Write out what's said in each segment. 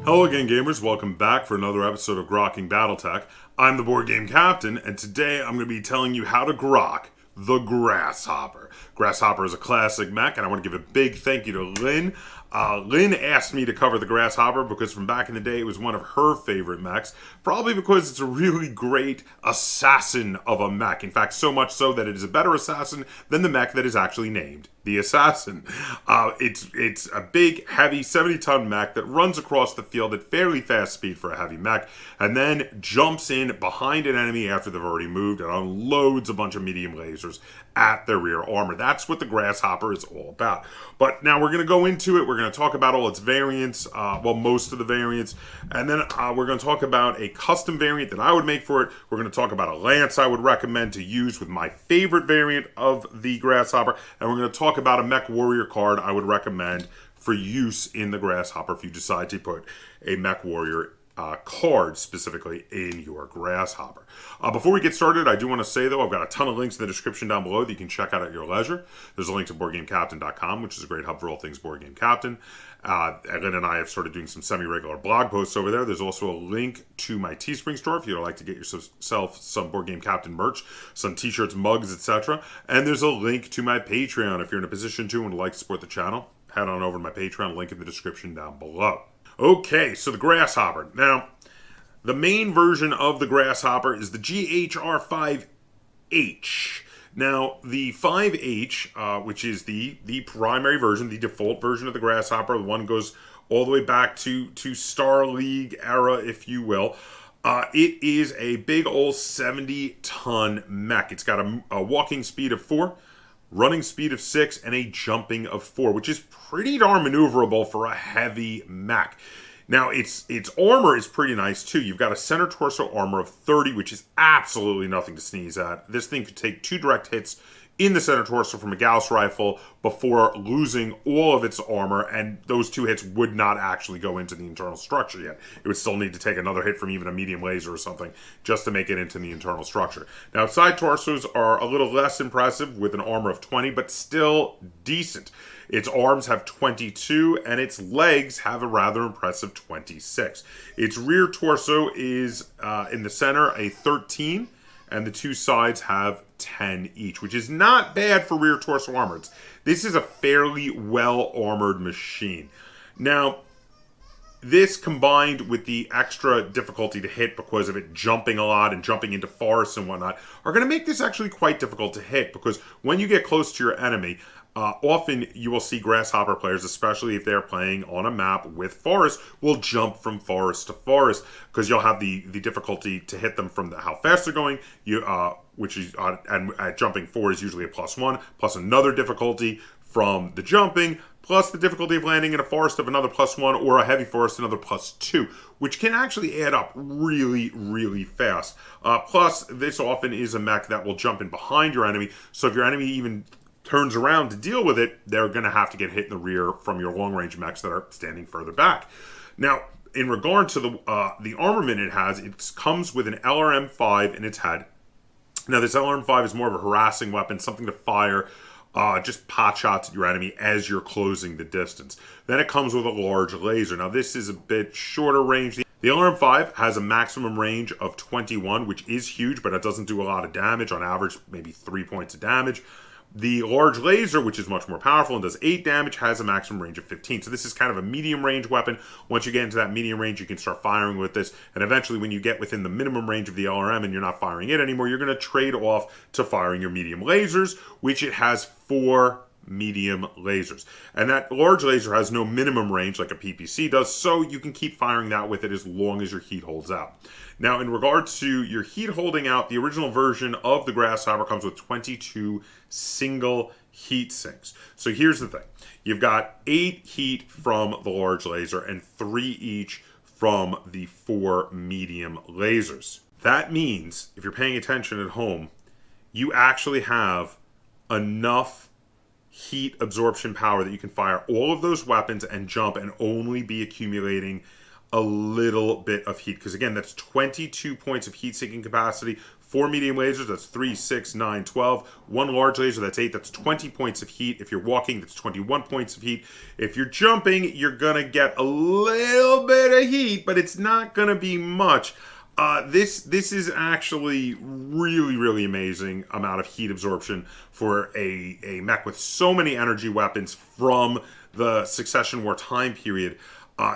Hello again, gamers. Welcome back for another episode of Grokking Battletech. I'm the board game captain, and today I'm going to be telling you how to grok the Grasshopper. Grasshopper is a classic mech, and I want to give a big thank you to Lynn. Lynn asked me to cover the Grasshopper because from back in the day it was one of her favorite mechs, probably because it's a really great assassin of a mech. In fact, so much so that it is a better assassin than the mech that is actually named the Assassin. It's a big, heavy 70-ton mech that runs across the field at fairly fast speed for a heavy mech, and then jumps in behind an enemy after they've already moved and unloads a bunch of medium lasers at their rear armor. That's what the Grasshopper is all about. But now we're going to go into it. We're going to talk about all its variants, well, most of the variants, and then we're going to talk about a custom variant that I would make for it. We're going to talk about a lance I would recommend to use with my favorite variant of the Grasshopper, and we're going to talk about a mech warrior card I would recommend for use in the Grasshopper if you decide to put a mech warrior card specifically in your Grasshopper. Before we get started, I do want to say though, I've got a ton of links in the description down below that you can check out at your leisure. There's a link to BoardGameCaptain.com, which is a great hub for all things Board Game Captain. Lynn and I have started doing some semi-regular blog posts over there. There's also a link to my Teespring store if you'd like to get yourself some Board Game Captain merch, some t-shirts, mugs, etc. And there's a link to my Patreon if you're in a position to and would like to support the channel. Head on over to my Patreon, link in the description down below. Okay, so the Grasshopper. Now, the main version of the Grasshopper is the GRRC5H. Now, the 5H, which is the primary version, the default version of the Grasshopper, the one goes all the way back to Star League era, if you will. It is a big old 70-ton mech. It's got a walking speed of 4, running speed of 6, and a jumping of 4, which is pretty darn maneuverable for a heavy mech. Now, its armor is pretty nice, too. You've got a center torso armor of 30, which is absolutely nothing to sneeze at. This thing could take 2 direct hits in the center torso from a Gauss rifle before losing all of its armor, and those 2 hits would not actually go into the internal structure yet. It would still need to take another hit from even a medium laser or something just to make it into the internal structure. Now, side torsos are a little less impressive with an armor of 20, but still decent. Its arms have 22, and its legs have a rather impressive 26. Its rear torso is, in the center, a 13, and the 2 sides have 10 each, which is not bad for rear torso armor. This is a fairly well-armored machine. Now, this combined with the extra difficulty to hit because of it jumping a lot and jumping into forests and whatnot are going to make this actually quite difficult to hit, because when you get close to your enemy, often you will see Grasshopper players, especially if they're playing on a map with forest, will jump from forest to forest, because you'll have the difficulty to hit them from how fast they're going, which is and jumping 4 is usually a +1, plus another difficulty from the jumping, plus the difficulty of landing in a forest of another +1, or a heavy forest another +2, which can actually add up really, really fast. Plus, this often is a mech that will jump in behind your enemy, so if your enemy even turns around to deal with it, they're going to have to get hit in the rear from your long-range mechs that are standing further back. Now, in regard to the armament it has, it comes with an LRM-5 in its head. Now, this LRM-5 is more of a harassing weapon, something to fire just pot shots at your enemy as you're closing the distance. Then it comes with a large laser. Now, this is a bit shorter range. The LRM-5 has a maximum range of 21, which is huge, but it doesn't do a lot of damage. On average, maybe 3 points of damage. The large laser, which is much more powerful and does 8 damage, has a maximum range of 15. So this is kind of a medium range weapon. Once you get into that medium range, you can start firing with this. And eventually, when you get within the minimum range of the LRM and you're not firing it anymore, you're going to trade off to firing your medium lasers, which it has 4 medium lasers. And that large laser has no minimum range like a PPC does, so you can keep firing that with it as long as your heat holds out. Now, in regard to your heat holding out, the original version of the Grasshopper comes with 22 single heat sinks. So here's the thing. You've got 8 heat from the large laser and 3 each from the 4 medium lasers. That means, if you're paying attention at home, you actually have enough heat absorption power that you can fire all of those weapons and jump and only be accumulating a little bit of heat. Because again, that's 22 points of heat sinking capacity 4 medium lasers, that's 3, 6, 9, 12. 1 large laser, that's 8. That's 20 points of heat. If you're walking, that's 21 points of heat. If you're jumping, you're going to get a little bit of heat, but it's not going to be much. This is actually really amazing amount of heat absorption for a mech with so many energy weapons from the Succession War time period.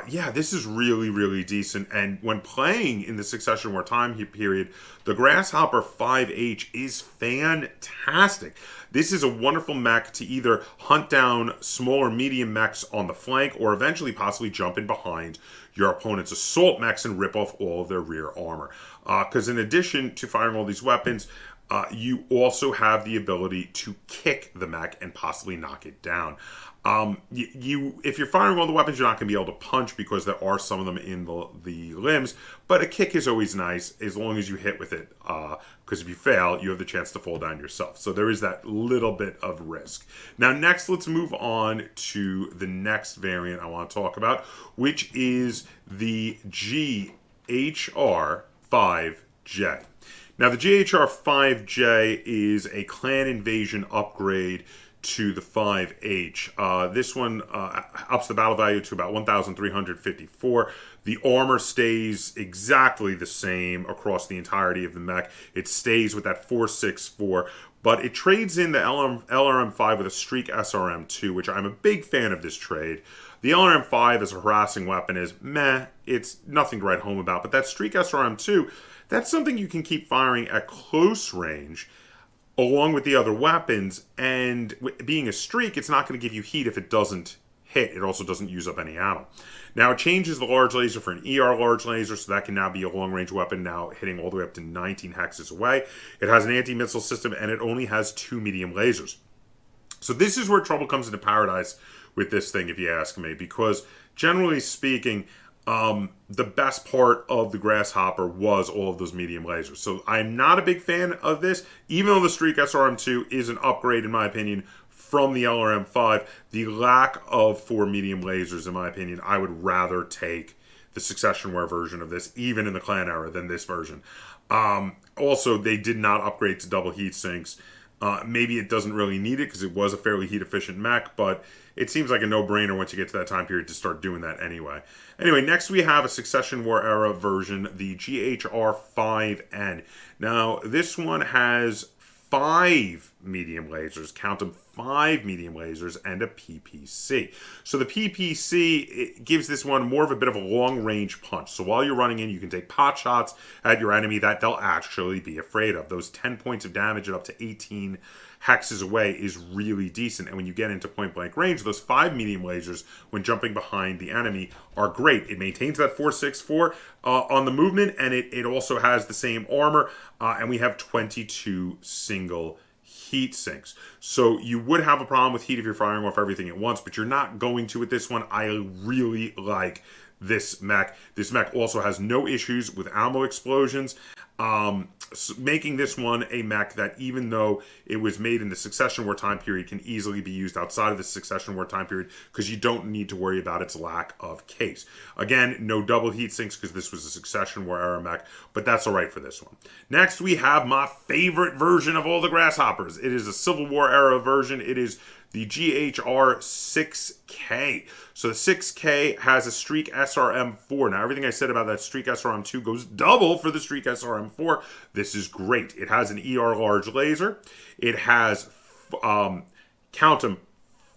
Yeah, this is really decent. And when playing in the Succession War time period, the Grasshopper 5H is fantastic. This is a wonderful mech to either hunt down small or medium mechs on the flank or eventually possibly jump in behind your opponent's assault mechs and rip off all of their rear armor. Because in addition to firing all these weapons, you also have the ability to kick the mech and possibly knock it down. If you're firing all the weapons, you're not going to be able to punch because there are some of them in the limbs, but a kick is always nice as long as you hit with it, because if you fail, you have the chance to fall down yourself. So there is that little bit of risk. Now next, let's move on to the next variant I want to talk about, which is the GHR-5J. Now the GHR-5J is a clan invasion upgrade to the 5H. This one ups the battle value to about 1,354. The armor stays exactly the same across the entirety of the mech. It stays with that 464, but it trades in the LRM-5 with a Streak SRM-2, which I'm a big fan of this trade. The LRM-5 as a harassing weapon is meh. It's nothing to write home about, but that Streak SRM-2, that's something you can keep firing at close range along with the other weapons, and being a streak, it's not going to give you heat if it doesn't hit. It also doesn't use up any ammo. Now, it changes the large laser for an ER large laser, so that can now be a long-range weapon, now hitting all the way up to 19 hexes away. It has an anti-missile system, and it only has 2 medium lasers. So this is where trouble comes into paradise with this thing, if you ask me, because generally speaking, the best part of the Grasshopper was all of those medium lasers. So I'm not a big fan of this, even though the Streak SRM-2 is an upgrade, in my opinion, from the LRM-5. The lack of 4 medium lasers, in my opinion, I would rather take the Succession War version of this, even in the clan era, than this version. Also, they did not upgrade to double heat sinks. Maybe it doesn't really need it because it was a fairly heat-efficient mech, but it seems like a no-brainer once you get to that time period to start doing that anyway. Anyway, next we have a Succession War era version, the GHR-5N. Now, this one has 5 medium lasers, count them, 5 medium lasers, and a PPC. So the PPC, it gives this one more of a bit of a long-range punch. So while you're running in, you can take pot shots at your enemy that they'll actually be afraid of. Those 10 points of damage at up to 18 hexes away is really decent. And when you get into point-blank range, those 5 medium lasers, when jumping behind the enemy, are great. It maintains that 464 on the movement, and it also has the same armor, and we have 22 single heat sinks. So you would have a problem with heat if you're firing off everything at once, but you're not going to with this one. I really like this mech. This mech also has no issues with ammo explosions, making this one a mech that, even though it was made in the Succession War time period, can easily be used outside of the Succession War time period because you don't need to worry about its lack of case. Again, no double heat sinks because this was a Succession War era mech, but that's all right for this one. Next, we have my favorite version of all the Grasshoppers. It is a Civil War era version. It is the GHR-6K. So the 6K has a Streak SRM-4. Now, everything I said about that Streak SRM-2 goes double for the Streak SRM-4. This is great. It has an ER large laser. It has, count them,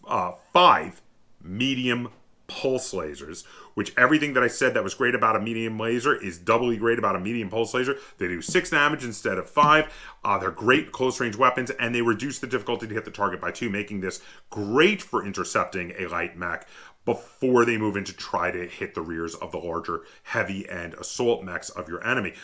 5 medium pulse lasers, which everything that I said that was great about a medium laser is doubly great about a medium pulse laser. They do 6 damage instead of 5. They're great close range weapons, and they reduce the difficulty to hit the target by 2, making this great for intercepting a light mech before they move in to try to hit the rears of the larger heavy and assault mechs of your enemy.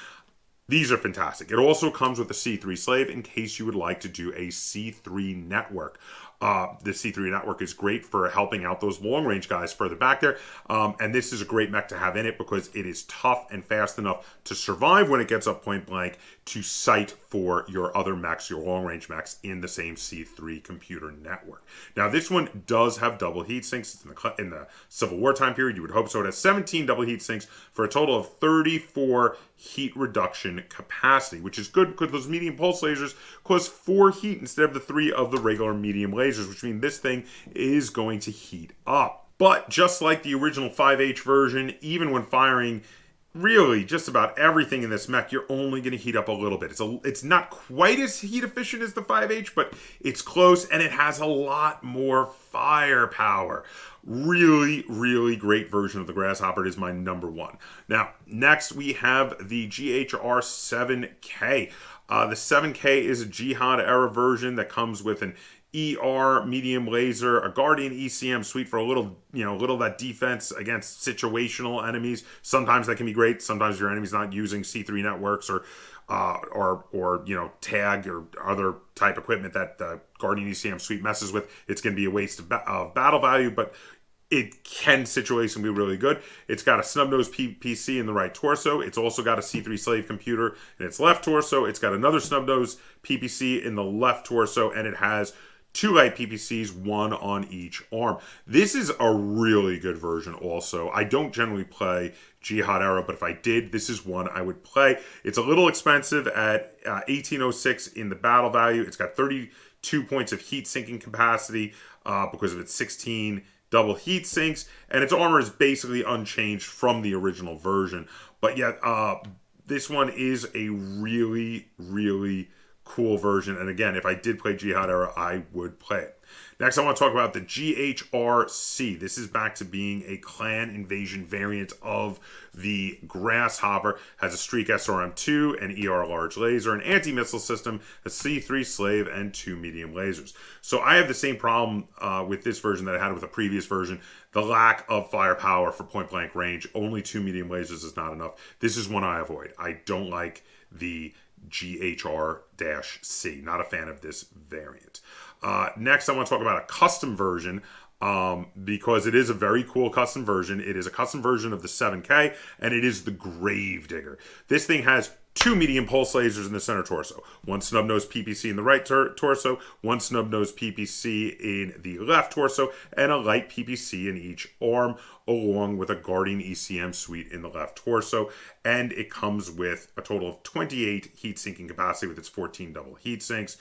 These are fantastic. It also comes with a C3 slave in case you would like to do a C3 network. The C3 network is great for helping out those long-range guys further back there, and this is a great mech to have in it because it is tough and fast enough to survive when it gets up point blank to sight for your other mechs, your long-range mechs, in the same C3 computer network. Now, this one does have double heat sinks. It's in the Civil War time period. You would hope so. It has 17 double heat sinks for a total of 34 heat reduction capacity, which is good because those medium pulse lasers cause 4 heat instead of the 3 of the regular medium lasers, which means this thing is going to heat up. But just like the original 5H version, even when firing really just about everything in this mech, you're only going to heat up a little bit. It's not quite as heat efficient as the 5H, but it's close, and it has a lot more firepower. Really, really great version of the Grasshopper. It is my number 1. Now, next we have the GHR 7K. The 7K is a Jihad era version that comes with an ER medium laser, a Guardian ECM suite for a little of that defense against situational enemies. Sometimes that can be great. Sometimes your enemy's not using C3 networks or tag or other type equipment that the Guardian ECM suite messes with. It's going to be a waste of battle value, but it can situationally be really good. It's got a snub-nosed PPC in the right torso. It's also got a C3 slave computer in its left torso. It's got another snub-nosed PPC in the left torso, and it has 2 light PPCs, 1 on each arm. This is a really good version also. I don't generally play Jihad era, but if I did, this is one I would play. It's a little expensive at 1806 in the battle value. It's got 32 points of heat sinking capacity because of its 16 double heat sinks, and its armor is basically unchanged from the original version. But yet, this one is a really, really cool version, and again, if I did play Jihad era, I would play it. Next, I want to talk about the GRRC. This is back to being a clan invasion variant of the Grasshopper. Has a Streak SRM-2, an ER large laser, an anti-missile system, a C3 slave, and 2 medium lasers. So I have the same problem with this version that I had with the previous version. The lack of firepower for point-blank range. Only 2 medium lasers is not enough. This is one I avoid. I don't like the GHR-C. Not a fan of this variant. Next, I want to talk about a custom version because it is a very cool custom version. It is a custom version of the 7K, and it is the Gravedigger. This thing has 2 medium pulse lasers in the center torso, 1 snub-nosed PPC in the right torso, 1 snub-nosed PPC in the left torso, and a light PPC in each arm, along with a Guardian ECM suite in the left torso. And it comes with a total of 28 heat sinking capacity with its 14 double heat sinks.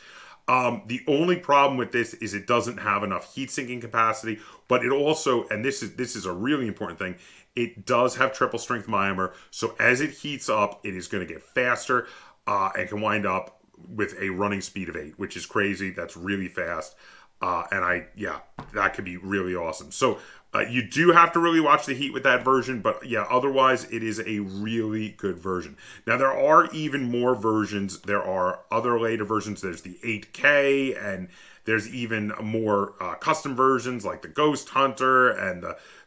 The only problem with this is it doesn't have enough heat sinking capacity, but it also, and this is a really important thing, it does have triple strength myomer, so as it heats up, it is going to get faster and can wind up with a running speed of 8, which is crazy. That's really fast. That could be really awesome. So you do have to really watch the heat with that version, but yeah, otherwise it is a really good version. Now there are even more versions. There are other later versions. There's the 8K, and there's even more custom versions like the Ghost Hunter and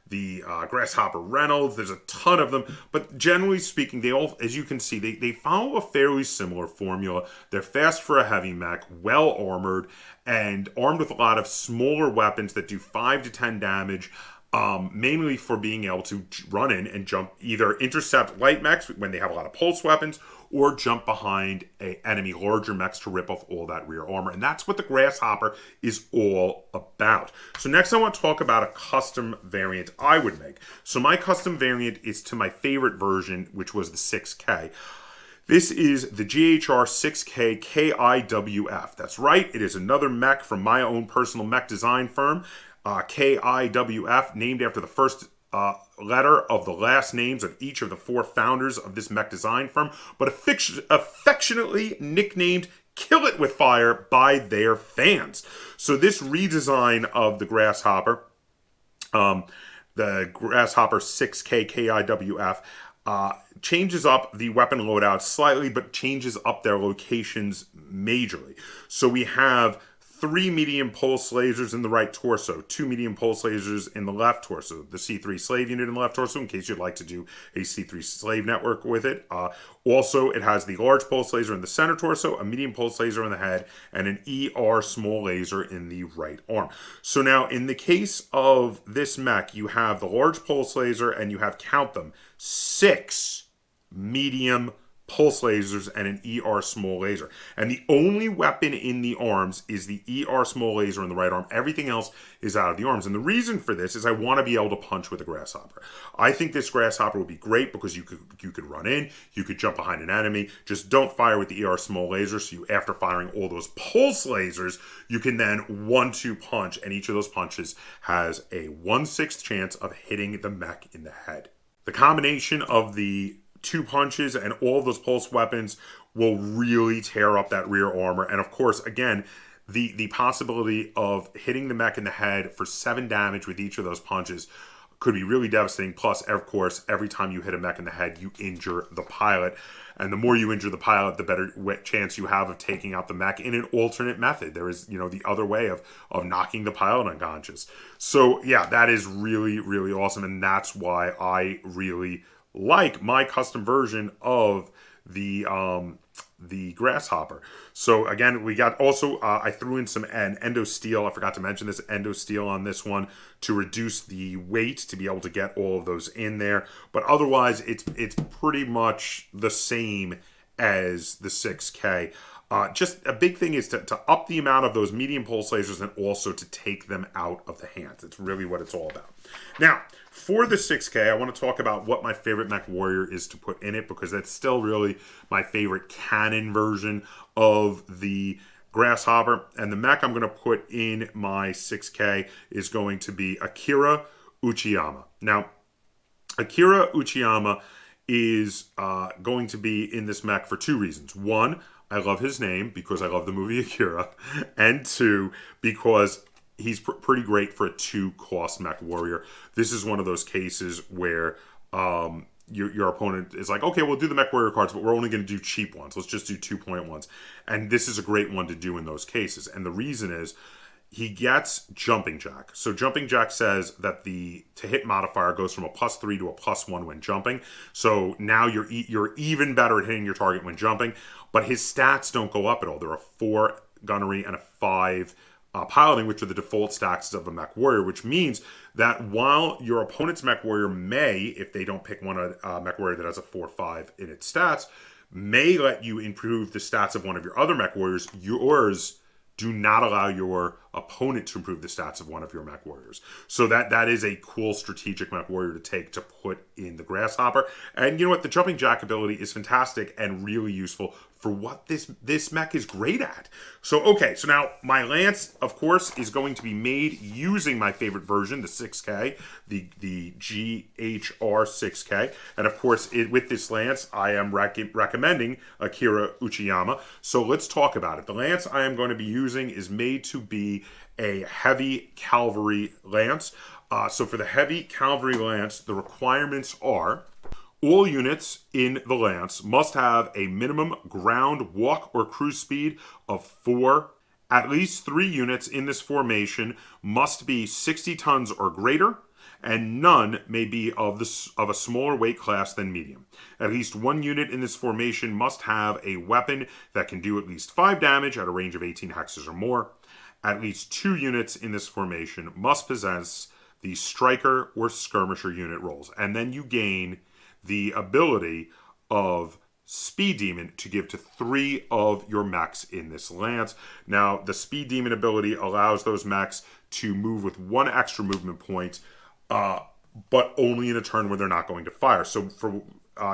the Grasshopper Reynolds. There's a ton of them, but generally speaking, they all, as you can see, they follow a fairly similar formula. They're fast for a heavy mech, well armored, and armed with a lot of smaller weapons that do 5 to 10 damage, mainly for being able to run in and jump, either intercept light mechs when they have a lot of pulse weapons, or jump behind an enemy larger mechs to rip off all that rear armor. And that's what the Grasshopper is all about. So next I want to talk about a custom variant I would make. So my custom variant is to my favorite version, which was the 6K. This is the GHR 6K KIWF. That's right, it is another mech from my own personal mech design firm, KIWF, named after the first letter of the last names of each of the 4 founders of this mech design firm, but affectionately nicknamed Kill It With Fire by their fans. So this redesign of the Grasshopper, the Grasshopper 6K KIWF, changes up the weapon loadout slightly, but changes up their locations majorly. So we have 3 medium pulse lasers in the right torso, 2 medium pulse lasers in the left torso, the C3 slave unit in the left torso, in case you'd like to do a C3 slave network with it. Also, it has the large pulse laser in the center torso, a medium pulse laser in the head, and an ER small laser in the right arm. So now, in the case of this mech, you have the large pulse laser, and you have, count them, 6 medium pulse lasers, and an ER small laser. And the only weapon in the arms is the ER small laser in the right arm. Everything else is out of the arms. And the reason for this is I want to be able to punch with a Grasshopper. I think this Grasshopper would be great because you could run in, you could jump behind an enemy. Just don't fire with the ER small laser. So after firing all those pulse lasers, you can then 1-2 punch, and each of those punches has a 1/6 chance of hitting the mech in the head. The combination of the 2 punches and all of those pulse weapons will really tear up that rear armor. And of course, again, the possibility of hitting the mech in the head for 7 damage with each of those punches could be really devastating. Plus, of course, every time you hit a mech in the head, you injure the pilot. And the more you injure the pilot, the better chance you have of taking out the mech in an alternate method. There is, the other way of knocking the pilot unconscious. So, yeah, that is really, really awesome. And that's why I really like my custom version of the Grasshopper. So again, we got also I threw in an endo steel. I forgot to mention this endo steel on this one to reduce the weight to be able to get all of those in there. But otherwise, it's pretty much the same as the 6K. Just a big thing is to up the amount of those medium pulse lasers and also to take them out of the hands. It's really what it's all about. Now, for the 6K, I want to talk about what my favorite mech warrior is to put in it, because that's still really my favorite canon version of the Grasshopper. And the mech I'm going to put in my 6K is going to be Akira Uchiyama. Now, Akira Uchiyama is going to be in this mech for 2 reasons. 1, I love his name because I love the movie Akira. And 2, because he's pretty great for a 2-cost mech warrior. This is one of those cases where your opponent is like, okay, we'll do the mech warrior cards, but we're only going to do cheap ones. Let's just do 2-point ones. And this is a great one to do in those cases. And the reason is he gets Jumping Jack. So Jumping Jack says that the to hit modifier goes from a +3 to a +1 when jumping. So now you're even better at hitting your target when jumping. But his stats don't go up at all. There are 4 gunnery and a 5 piloting, which are the default stats of a mech warrior, which means that while your opponent's mech warrior may, if they don't pick one mech warrior that has a 4-5 in its stats, may let you improve the stats of one of your other mech warriors, yours do not allow your opponent to improve the stats of one of your mech warriors. So that is a cool strategic mech warrior to take to put in the Grasshopper. And you know what? The Jumping Jack ability is fantastic and really useful for what this mech is great at. So, okay, so now my Lance, of course, is going to be made using my favorite version, the 6K, the GRRC 6K. And of course, with this Lance, I am recommending Akira Uchiyama. So let's talk about it. The Lance I am going to be using is made to be a heavy cavalry lance. So for the heavy cavalry lance, the requirements are: all units in the lance must have a minimum ground, walk, or cruise speed of 4. At least 3 units in this formation must be 60 tons or greater, and none may be of a smaller weight class than medium. At least 1 unit in this formation must have a weapon that can do at least 5 damage at a range of 18 hexes or more. At least 2 units in this formation must possess the striker or skirmisher unit roles. And then you gain the ability of Speed Demon to give to 3 of your mechs in this lance. Now, the Speed Demon ability allows those mechs to move with 1 extra movement point, but only in a turn where they're not going to fire. So for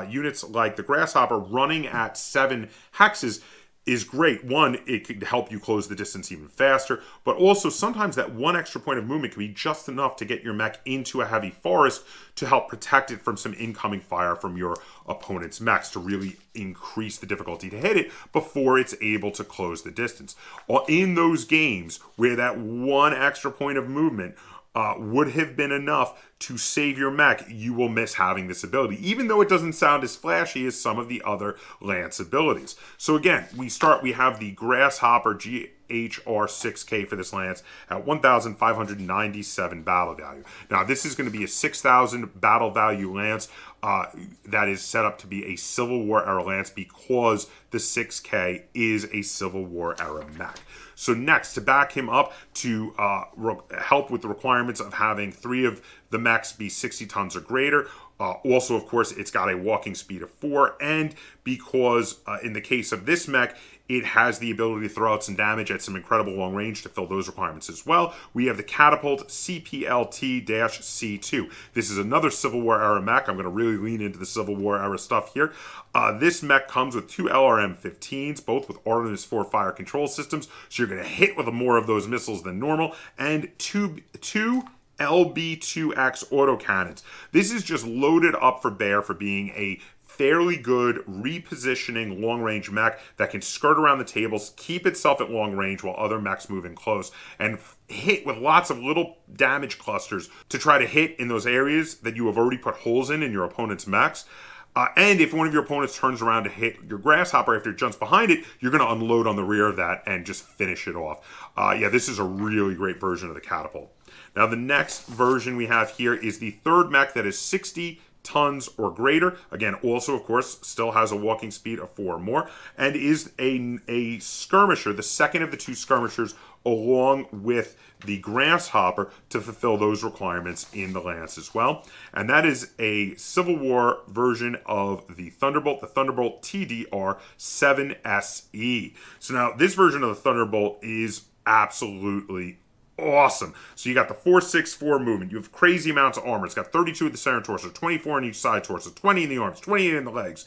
units like the Grasshopper, running at 7 hexes is great. 1, it could help you close the distance even faster, but also sometimes that 1 extra point of movement can be just enough to get your mech into a heavy forest to help protect it from some incoming fire from your opponent's mechs, to really increase the difficulty to hit it before it's able to close the distance. In those games where that 1 extra point of movement would have been enough to save your mech, you will miss having this ability, even though it doesn't sound as flashy as some of the other Lance abilities. So again, we have the Grasshopper GRRC for this Lance at 1,597 battle value. Now, this is going to be a 6,000 battle value Lance that is set up to be a Civil War era Lance because the 6K is a Civil War era mech. So next, to back him up to help with the requirements of having 3 of the mech mechs be 60 tons or greater. Also, of course, it's got a walking speed of 4, and because in the case of this mech, it has the ability to throw out some damage at some incredible long range to fill those requirements as well. We have the Catapult CPLT-C2. This is another Civil War era mech. I'm going to really lean into the Civil War era stuff here. This mech comes with 2 LRM-15s, both with Artemis 4 fire control systems, so you're going to hit with more of those missiles than normal, and two LB2X autocannons. This is just loaded up for bear for being a fairly good repositioning long-range mech that can skirt around the tables, keep itself at long range while other mechs move in close, and hit with lots of little damage clusters to try to hit in those areas that you have already put holes in your opponent's mechs. And if one of your opponents turns around to hit your Grasshopper after it jumps behind it, you're going to unload on the rear of that and just finish it off. Yeah, this is a really great version of the Catapult. Now, the next version we have here is the third mech that is 60 tons or greater. Again, also, of course, still has a walking speed of 4 or more, and is a skirmisher, the second of the 2 skirmishers, along with the Grasshopper to fulfill those requirements in the Lance as well. And that is a Civil War version of the Thunderbolt TDR-7SE. So now, this version of the Thunderbolt is absolutely awesome. So you got the 4-6-4 movement. You have crazy amounts of armor. It's got 32 at the center torso, 24 on each side torso, 20 in the arms, 28 in the legs.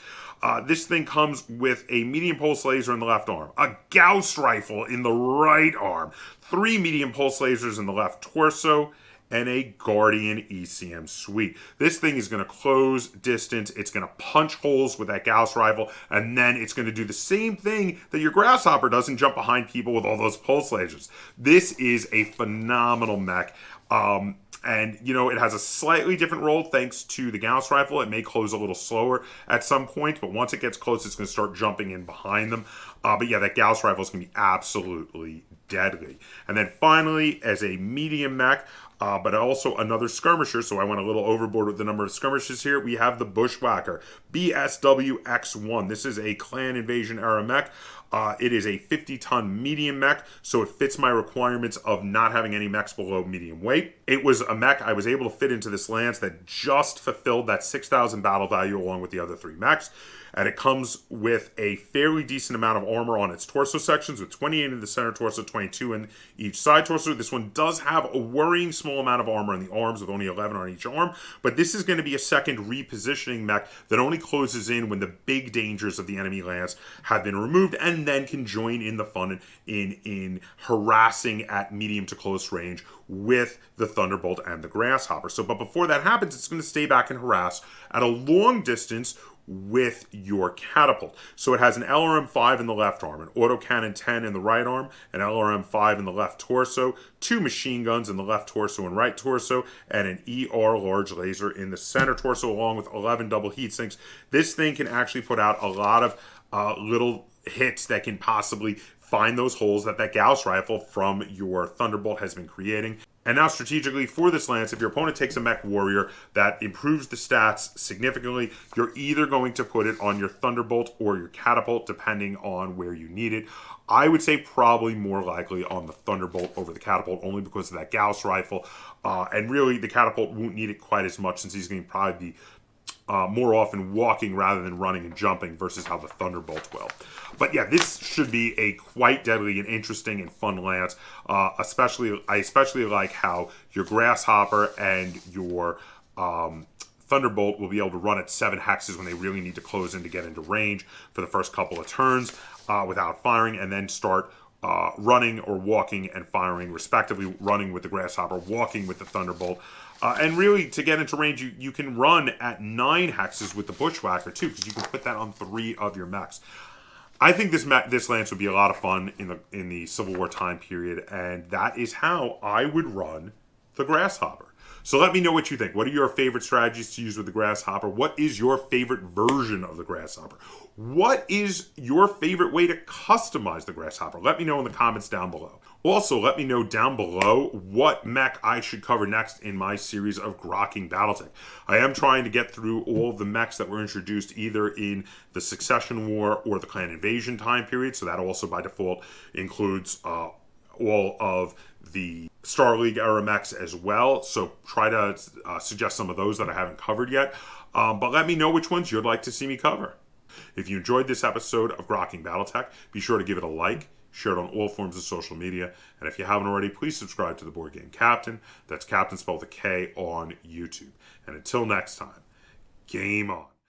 This thing comes with a medium pulse laser in the left arm, a Gauss rifle in the right arm, 3 medium pulse lasers in the left torso, and a Guardian ECM suite. This thing is going to close distance. It's going to punch holes with that Gauss rifle, and then it's going to do the same thing that your Grasshopper does and jump behind people with all those pulse lasers. This is a phenomenal mech. And, you know, it has a slightly different role thanks to the Gauss rifle. It may close a little slower at some point, but once it gets close, it's going to start jumping in behind them. But yeah, that Gauss rifle is going to be absolutely deadly. And then finally, as a medium mech, but also another skirmisher, so I went a little overboard with the number of skirmishers here, we have the Bushwhacker, BSWX1. This is a clan invasion era mech. It is a 50-ton medium mech, so it fits my requirements of not having any mechs below medium weight. It was a mech I was able to fit into this Lance that just fulfilled that 6,000 battle value along with the other 3 mechs. And it comes with a fairly decent amount of armor on its torso sections, with 28 in the center torso, 22 in each side torso. This one does have a worrying small amount of armor in the arms, with only 11 on each arm. But this is going to be a second repositioning mech that only closes in when the big dangers of the enemy Lance have been removed, and then can join in the fun in harassing at medium to close range with the Thunderbolt and the Grasshopper. But before that happens, it's going to stay back and harass at a long distance with your Catapult. So it has an LRM-5 in the left arm, an autocannon 10 in the right arm, an LRM-5 in the left torso, 2 machine guns in the left torso and right torso, and an ER large laser in the center torso, along with 11 double heat sinks. This thing can actually put out a lot of little hits that can possibly find those holes that Gauss rifle from your Thunderbolt has been creating. And now strategically for this Lance, if your opponent takes a mech warrior that improves the stats significantly, you're either going to put it on your Thunderbolt or your Catapult, depending on where you need it. I would say probably more likely on the Thunderbolt over the Catapult, only because of that Gauss rifle. And really, the Catapult won't need it quite as much, since he's going to probably be more often walking rather than running and jumping, versus how the Thunderbolt will. But yeah, this should be a quite deadly and interesting and fun Lance. I especially like how your Grasshopper and your Thunderbolt will be able to run at 7 hexes when they really need to close in to get into range for the first couple of turns without firing, and then start running or walking and firing, respectively, running with the Grasshopper, walking with the Thunderbolt. And really, to get into range, you can run at 9 hexes with the Bushwhacker, too, because you can put that on 3 of your mechs. I think this Lance would be a lot of fun in the Civil War time period, and that is how I would run the Grasshopper. So let me know what you think. What are your favorite strategies to use with the Grasshopper? What is your favorite version of the Grasshopper? What is your favorite way to customize the Grasshopper? Let me know in the comments down below. Also, let me know down below what mech I should cover next in my series of Grokking Battletech. I am trying to get through all of the mechs that were introduced either in the Succession War or the Clan Invasion time period, so that also by default includes all of the Star League era mechs as well. So try to suggest some of those that I haven't covered yet. But let me know which ones you'd like to see me cover. If you enjoyed this episode of Grokking Battletech, be sure to give it a like, share it on all forms of social media, and if you haven't already, please subscribe to the board game Kaptain. That's Kaptain spelled with a K on YouTube. And until next time, game on.